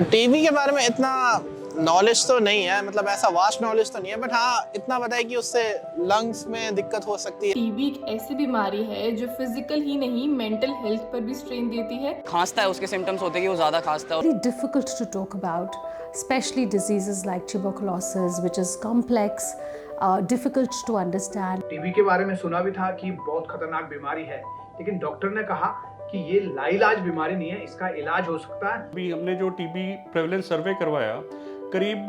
TB के बारे में इतना नॉलेज तो नहीं है, मतलब ऐसा वास्ट नॉलेज तो नहीं है, बट हाँ इतना पता है कि उससे लंग्स में दिक्कत हो सकती है। टीबी एक ऐसी बीमारी है जो फिजिकल ही नहीं मेंटल हेल्थ पर भी स्ट्रेन देती है। खांसता है, उसके सिम्टम्स होते हैं कि वो ज़्यादा खांसता है। Very difficult to talk about, especially diseases like tuberculosis, which is complex, difficult to understand. TB के बारे में सुना भी था कि बहुत खतरनाक बीमारी है, लेकिन डॉक्टर ने कहा कि ये लाइलाज बीमारी नहीं है, इसका इलाज हो सकता है। अभी हमने जो टीबी प्रेवलेंस सर्वे करवाया, करीब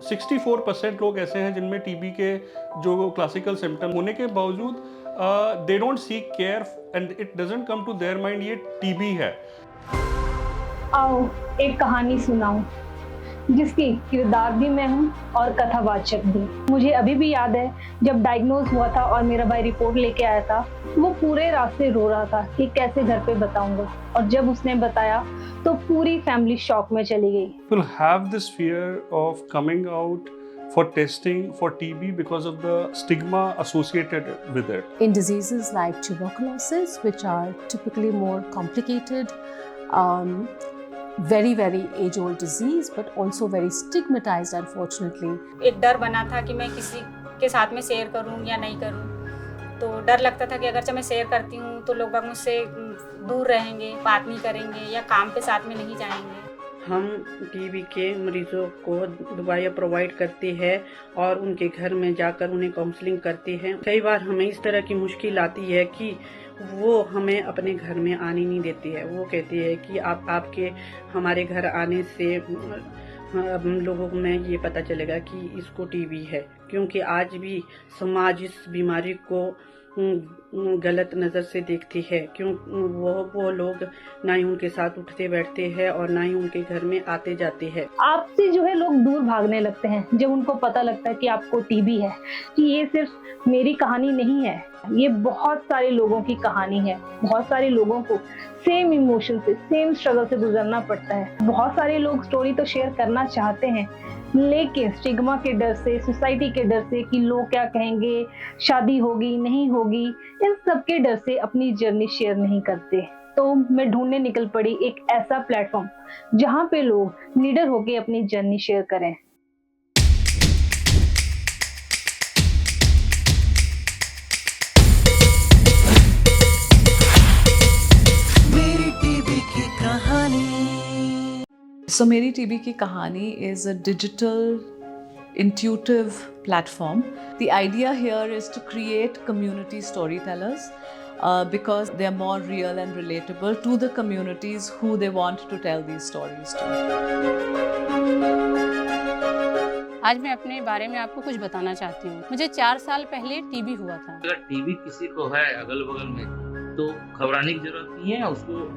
64% लोग ऐसे हैं जिनमें टीबी के जो क्लासिकल सिम्टम होने के बावजूद they don't seek care and it doesn't come to their mind ये टीबी है। आओ एक कहानी सुनाऊं जिसकी किरदार भी मैं हूं और कथावाचक भी। मुझे अभी भी याद है जब डायग्नोज हुआ था और मेरा भाई रिपोर्ट लेके आया था, वो पूरे रास्ते रो रहा था कि कैसे घर पे बताऊंगा, और जब उसने बताया तो पूरी फैमिली शॉक में चली गई। People have this fear of coming out for testing for TB because of the stigma associated with it. In diseases like tuberculosis, which are typically more complicated, very, very age-old disease, but also very stigmatized, unfortunately. एक डर बना था कि मैं किसी के साथ में शेयर करूं या नहीं करूं, तो डर लगता था कि अगर मैं शेयर करती हूं तो लोग बाग मुझसे दूर रहेंगे, बात नहीं करेंगे या काम पे साथ में नहीं जाएंगे। हम टीबी के मरीजों को दवाइयाँ प्रोवाइड करते हैं और उनके घर में जाकर उन्हें काउंसलिंग करते हैं। कई बार हमें इस तरह की मुश्किल आती है कि वो हमें अपने घर में आने नहीं देती है। वो कहती है कि आपके हमारे घर आने से हम लोगों में ये पता चलेगा कि इसको टीबी है, क्योंकि आज भी समाज इस बीमारी को गलत नज़र से देखती है। क्यों वो लोग ना ही उनके साथ उठते बैठते हैं और ना ही उनके घर में आते जाते हैं। आपसे जो है लोग दूर भागने लगते हैं जब उनको पता लगता है कि आपको टीबी है। कि ये सिर्फ मेरी कहानी नहीं है, ये बहुत सारे लोगों की कहानी है। बहुत सारे लोगों को सेम इमोशन से, सेम स्ट्रगल से गुजरना पड़ता है। बहुत सारे लोग स्टोरी तो शेयर करना चाहते हैं, लेकिन स्टिग्मा के डर से, सोसाइटी के डर से कि लोग क्या कहेंगे, शादी होगी नहीं होगी, इन सब के डर से अपनी जर्नी शेयर नहीं करते। तो मैं ढूंढने निकल पड़ी एक ऐसा प्लेटफॉर्म जहां पे लोग निडर होके अपनी जर्नी शेयर करें। So मेरी टीबी की कहानी is a digital intuitive platform. The idea here is to create community storytellers because they are more real and relatable to the communities who they want to tell these stories to. आज मैं अपने बारे में आपको कुछ बताना चाहती हूँ। मुझे 4 साल पहले टीबी हुआ था। अगर टीबी किसी को है अगल बगल में तो घबराने की जरूरत नहीं है। उसको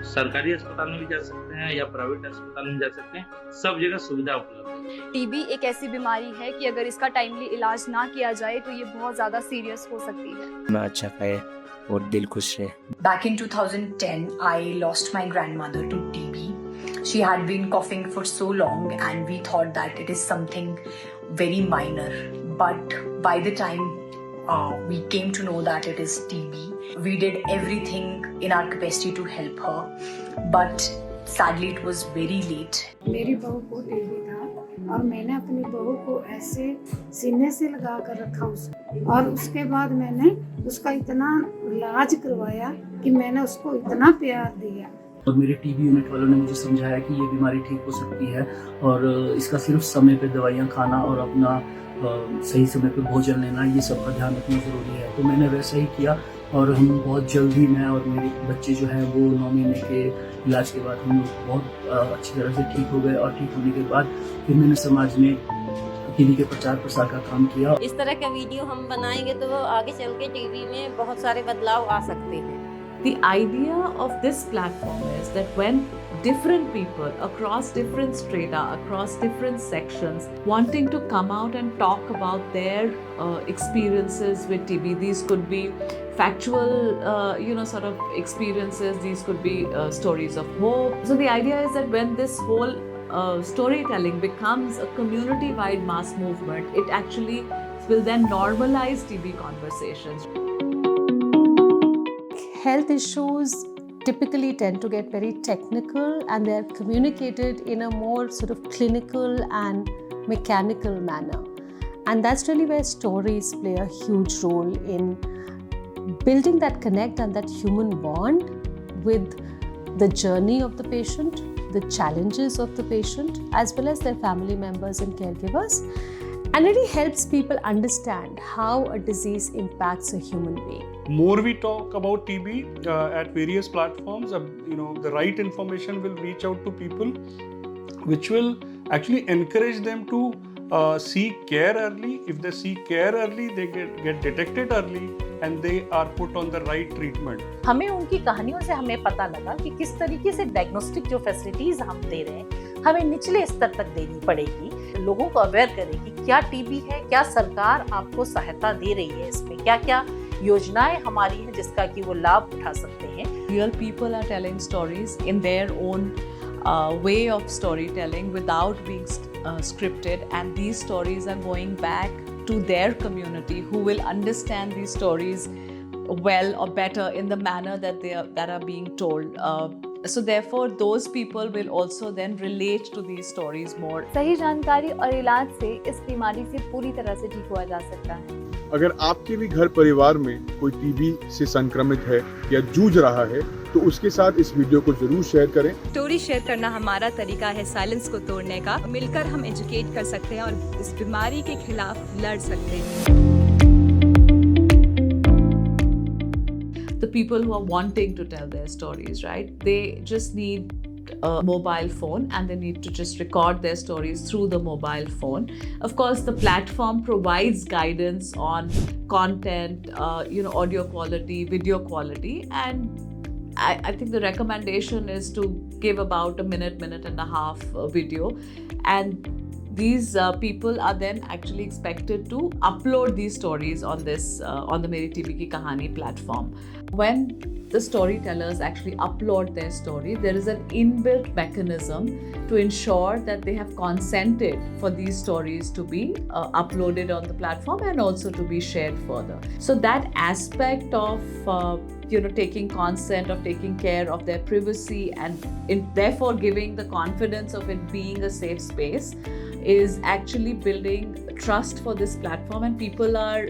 सरकारी अस्पताल में भी जा सकते हैं या प्राइवेट अस्पताल में जा सकते हैं, सब जगह सुविधा उपलब्ध है। टीबी एक ऐसी बीमारी है कि अगर इसका टाइमली इलाज ना किया जाए तो ये बहुत ज्यादा सीरियस हो सकती है। मैं अच्छा खाए और दिल खुश रहे। Back in 2010, I lost my grandmother to TB. She had been coughing for so long and we thought that it is something very minor. But by the time we came to know that it is TB, we did everything in our capacity to help her. But sadly it was very late. मेरी बहू को TB था और मैंने अपनी बहू को ऐसे सीने से लगा कर रखा उसको, और उसके बाद मैंने उसका इतना इलाज करवाया कि मैंने उसको इतना प्यार दिया। और मेरे टीबी यूनिट वालों ने मुझे समझाया कि ये बीमारी ठीक हो सकती है और इसका सिर्फ समय पे दवाइयाँ खाना और अपना सही समय पे भोजन लेना, ये सब का ध्यान रखना ज़रूरी है। तो मैंने वैसा ही किया और हम बहुत जल्दी, मैं और मेरे बच्चे जो हैं वो 9 महीने के इलाज के बाद हम लोग बहुत अच्छी तरह से ठीक हो गए। और ठीक होने के बाद फिर मैंने समाज में टीबी के प्रचार प्रसार का काम किया। इस तरह का वीडियो हम बनाएंगे तो वो आगे चल के टीवी में बहुत सारे बदलाव आ सकते हैं। The idea of this platform is that when different people across different strata, across different sections, wanting to come out and talk about their experiences with TB, these could be factual, sort of experiences, these could be stories of hope. So the idea is that when this whole storytelling becomes a community-wide mass movement, it actually will then normalize TB conversations. Health issues typically tend to get very technical and they're communicated in a more sort of clinical and mechanical manner. And that's really where stories play a huge role in building that connect and that human bond with the journey of the patient, the challenges of the patient, as well as their family members and caregivers, and really helps people understand how a disease impacts a human being. More we talk about TB at various platforms, the right information will reach out to people, which will actually encourage them to seek care early. If they seek care early, they get detected early and they are put on the right treatment. हमें उनकी कहानियों से हमें पता लगा कि किस तरीके से डायग्नोस्टिक जो फैसिलिटीज हम दे रहे हैं हमें निचले स्तर तक देनी पड़ेगी, लोगों को अवेयर करें कि क्या टीबी है, क्या सरकार आपको सहायता दे रही है, इसमें क्या क्या योजनाएं हमारी हैं जिसका कि वो लाभ उठा सकते हैं. Real people are telling stories in their own way of storytelling without being scripted, and these stories are going back to their community who will understand these stories well or better in the manner that are being told. So therefore those people will also then relate to these stories more. सही जानकारी और इलाज से इस बीमारी से पूरी तरह से ठीक हुआ जा सकता है. अगर आपके भी घर परिवार में कोई टीबी से संक्रमित है या जूझ रहा है तो उसके साथ इस वीडियो को जरूर शेयर करें. स्टोरी शेयर करना हमारा तरीका है साइलेंस को तोड़ने का. मिलकर हम एजुकेट कर सकते हैं और इस बीमारी के खिलाफ लड़ सकते हैं. The people who are wanting to tell their stories, right? They just need a mobile phone and they need to just record their stories through the mobile phone. Of course, the platform provides guidance on content, audio quality, video quality, and I think the recommendation is to give about a minute and a half video, and these people are then actually expected to upload these stories on the Meri TB Ki Kahani platform. When the storytellers actually upload their story, there is an inbuilt mechanism to ensure that they have consented for these stories to be uploaded on the platform and also to be shared further. So that aspect of taking consent, of taking care of their privacy, and therefore giving the confidence of it being a safe space is actually building trust for this platform, and people are,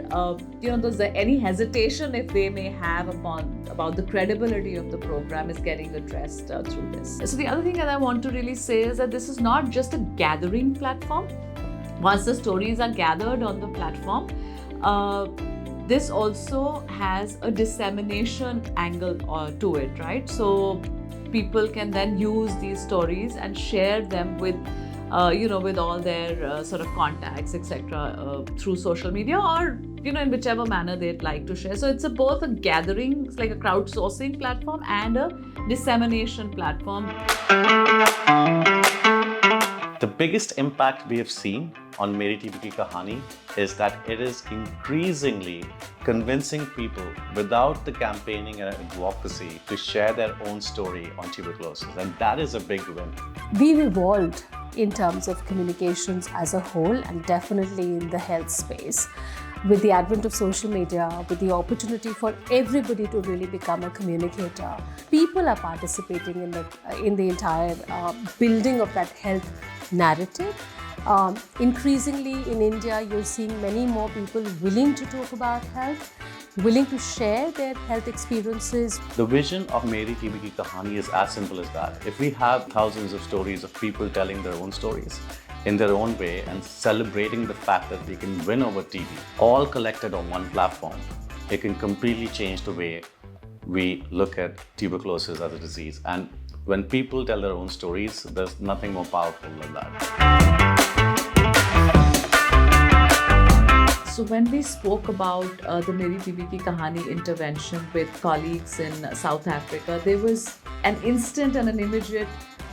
there's any hesitation if they may have about the credibility of the program is getting addressed through this. So the other thing that I want to really say is that this is not just a gathering platform. Once the stories are gathered on the platform, this also has a dissemination angle to it, right? So people can then use these stories and share them with with all their sort of contacts, etc., through social media or, in whichever manner they'd like to share. So it's both a gathering, it's like a crowdsourcing platform and a dissemination platform. The biggest impact we have seen on Meri TB Ki Kahani is that it is increasingly convincing people without the campaigning and advocacy to share their own story on tuberculosis, and that is a big win. We've evolved in terms of communications as a whole, and definitely in the health space. With the advent of social media, with the opportunity for everybody to really become a communicator, people are participating in the entire building of that health narrative. Increasingly in India, you're seeing many more people willing to talk about health, willing to share their health experiences. The vision of Meri TB Ki Kahani is as simple as that. If we have thousands of stories of people telling their own stories in their own way and celebrating the fact that they can win over TB, all collected on one platform, it can completely change the way we look at tuberculosis as a disease. And when people tell their own stories, there's nothing more powerful than that. So when we spoke about the Meri TB Ki Kahani intervention with colleagues in South Africa, there was an instant and an immediate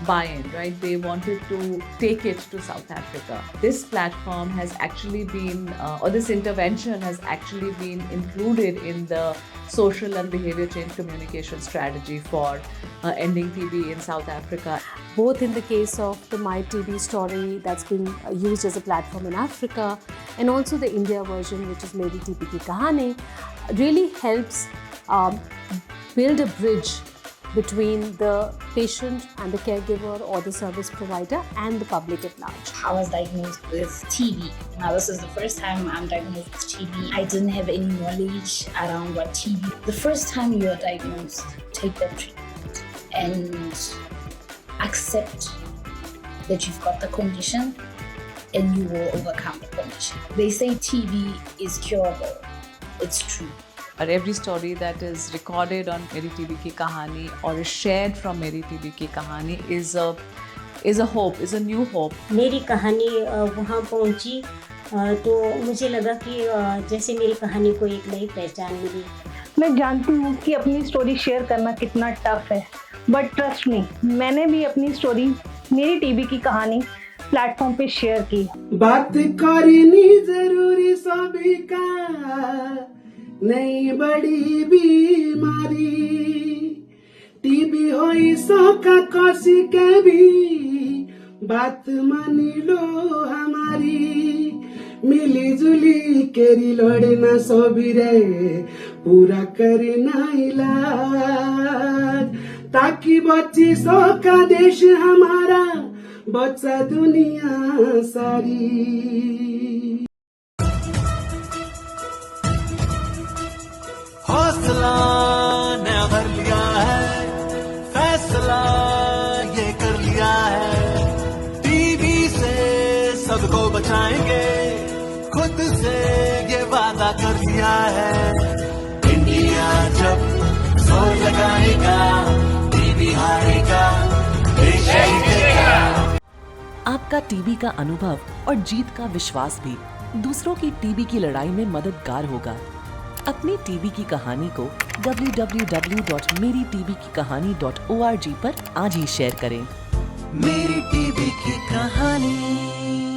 buy-in, right? They wanted to take it to South Africa. This platform has actually been, or this intervention has actually been included in the social and behavior change communication strategy for ending TB in South Africa. Both in the case of the My TB story that's being used as a platform in Africa, and also the India version, which is Meri TB Ki Kahani, really helps build a bridge between the patient and the caregiver or the service provider and the public at large. I was diagnosed with TB. Now this is the first time I'm diagnosed with TB. I didn't have any knowledge around what TB. The first time you are diagnosed, take that treatment and accept that you've got the condition and you will overcome the condition. They say TB is curable. It's true. और every story that is recorded on मेरी TB की कहानी or is shared from मेरी TB की कहानी is a hope, is a new hope. मेरी कहानी वहाँ पहुँची तो मुझे लगा कि जैसे मेरी कहानी को एक नई पहचान मिली. मैं जानती हूँ कि अपनी स्टोरी शेयर करना कितना टफ है, बट ट्रस्ट मी, मैंने भी अपनी स्टोरी मेरी टीबी की कहानी प्लेटफॉर्म पे शेयर की. बात करनी जरूरी सभी का, नहीं बड़ी बीमारी टीबी होई सोका कोसी के भी, बात मानी लो हमारी. मिली जुली केरी लोड़ना सोभी रे, पूरा करना इलाज, ताकि बची सोका देश हमारा, बचा दुनिया सारी. हौसला ने भर लिया है, फैसला ये कर लिया है, टीबी से सबको बचाएंगे, खुद से ये वादा कर लिया है. इंडिया जब जोर लगाएगा, टीबी हारेगा, देश जीतेगा. आपका टीबी का अनुभव और जीत का विश्वास भी दूसरों की टीबी की लड़ाई में मददगार होगा. अपनी टीबी की कहानी को www.meritbkihani.org पर आज ही शेयर करें. मेरी टीबी की कहानी.